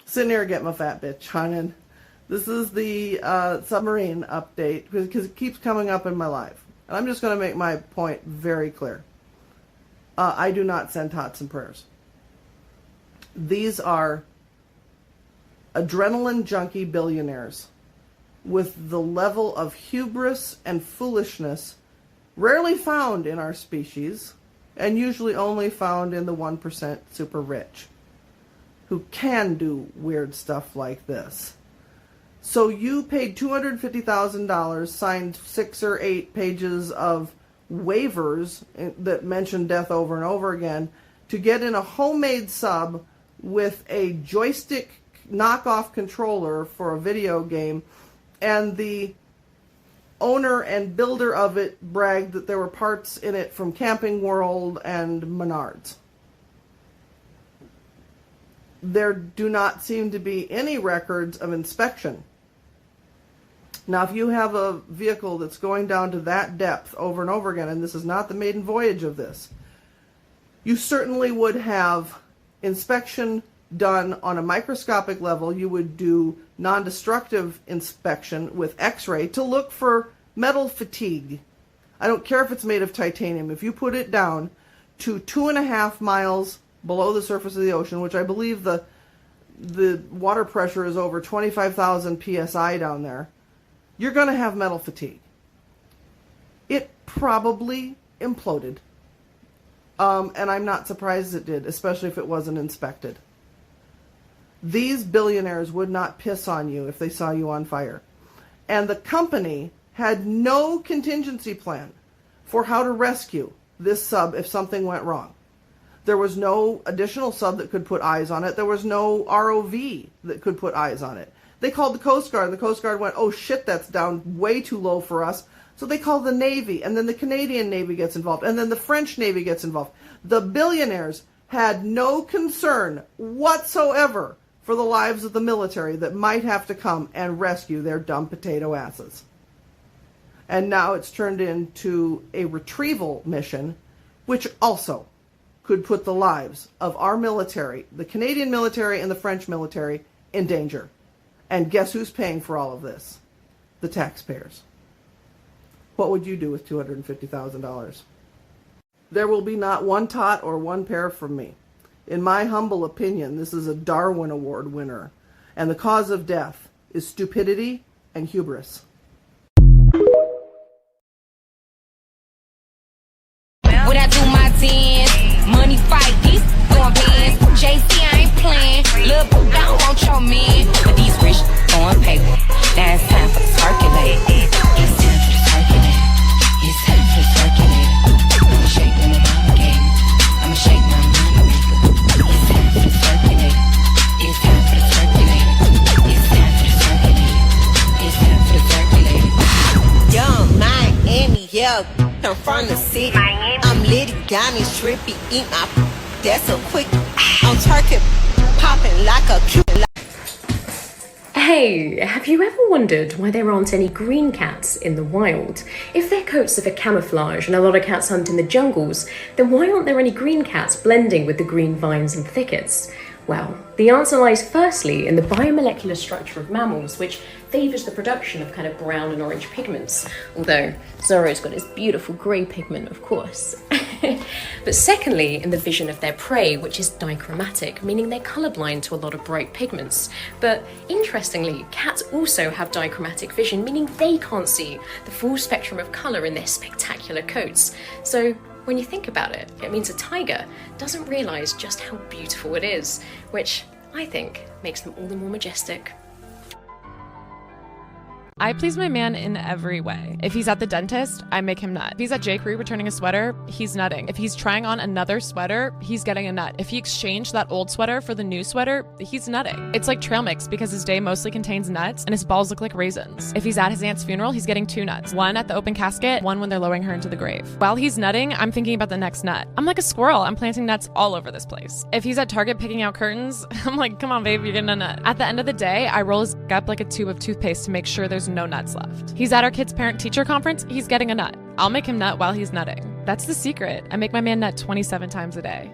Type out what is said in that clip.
Sitting here getting my fat bitch on. This is the submarine update because it keeps coming up in my life. And I'm just going to make my point very clear. I do not send tots and prayers. These are adrenaline junkie billionaires with the level of hubris and foolishness rarely found in our species and usually only found in the 1% super rich who can do weird stuff like this. So you paid $250,000, signed 6 or 8 pages of waivers that mention death over and over again to get in a homemade sub with a joystick knockoff controller for a video game, and the owner and builder of it bragged that there were parts in it from Camping World and Menards. There do not seem to be any records of inspection. Now, if you have a vehicle that's going down to that depth over and over again, and this is not the maiden voyage of this, you certainly would have inspection done on a microscopic level. You would do non-destructive inspection with X-ray to look for metal fatigue. I don't care if it's made of titanium. If you put it down to 2.5 miles below the surface of the ocean, which I believe the water pressure is over 25,000 psi down there, you're going to have metal fatigue. It probably imploded. And I'm not surprised it did, especially if it wasn't inspected. These billionaires would not piss on you if they saw you on fire. And the company had no contingency plan for how to rescue this sub if something went wrong. There was no additional sub that could put eyes on it. There was no ROV that could put eyes on it. They called the Coast Guard, and the Coast Guard went, oh shit, that's down way too low for us. So they called the Navy, and then the Canadian Navy gets involved, and then the French Navy gets involved. The billionaires had no concern whatsoever for the lives of the military that might have to come and rescue their dumb potato asses. And now it's turned into a retrieval mission, which also could put the lives of our military, the Canadian military and the French military, in danger. And guess who's paying for all of this? The taxpayers. What would you do with $250,000? There will be not one tot or one pair from me. In my humble opinion, this is a Darwin Award winner. And the cause of death is stupidity and hubris. When I do my 10, money fight this, going bands. JC, I ain't playing. Lil' boo, I don't want your man. But these rich throwing paper. Now it's time for the circulate. It's time for the circulate. It's time for the circulate. I'ma shake when the ball game. I'ma shake my money maker. It's time for the circulate. It's time for the circulate. It's time for the circulate. It's time for the circulate. Young Miami, yeah. I'm from the city. I'm litty, diamonds, trippy, eat my that's a quick. I'm turkey popping like a cute. Hey, have you ever wondered why there aren't any green cats in the wild? If their coats are for camouflage and a lot of cats hunt in the jungles, then why aren't there any green cats blending with the green vines and thickets? Well, the answer lies firstly in the biomolecular structure of mammals, which favours the production of kind of brown and orange pigments, although Zorro's got his beautiful grey pigment, of course. But secondly, in the vision of their prey, which is dichromatic, meaning they're colourblind to a lot of bright pigments. But interestingly, cats also have dichromatic vision, meaning they can't see the full spectrum of colour in their spectacular coats. So when you think about it, it means a tiger doesn't realise just how beautiful it is, which I think makes them all the more majestic. I please my man in every way. If he's at the dentist, I make him nut. If he's at J. Crew returning a sweater, he's nutting. If he's trying on another sweater, he's getting a nut. If he exchanged that old sweater for the new sweater, he's nutting. It's like trail mix because his day mostly contains nuts and his balls look like raisins. If he's at his aunt's funeral, he's getting 2 nuts. One at the open casket, one when they're lowering her into the grave. While he's nutting, I'm thinking about the next nut. I'm like a squirrel. I'm planting nuts all over this place. If he's at Target picking out curtains, I'm like, come on, babe, you're getting a nut. At the end of the day, I roll his up like a tube of toothpaste to make sure there's no nuts left. He's at our kid's parent-teacher conference, he's getting a nut. I'll make him nut while he's nutting. That's the secret. I make my man nut 27 times a day.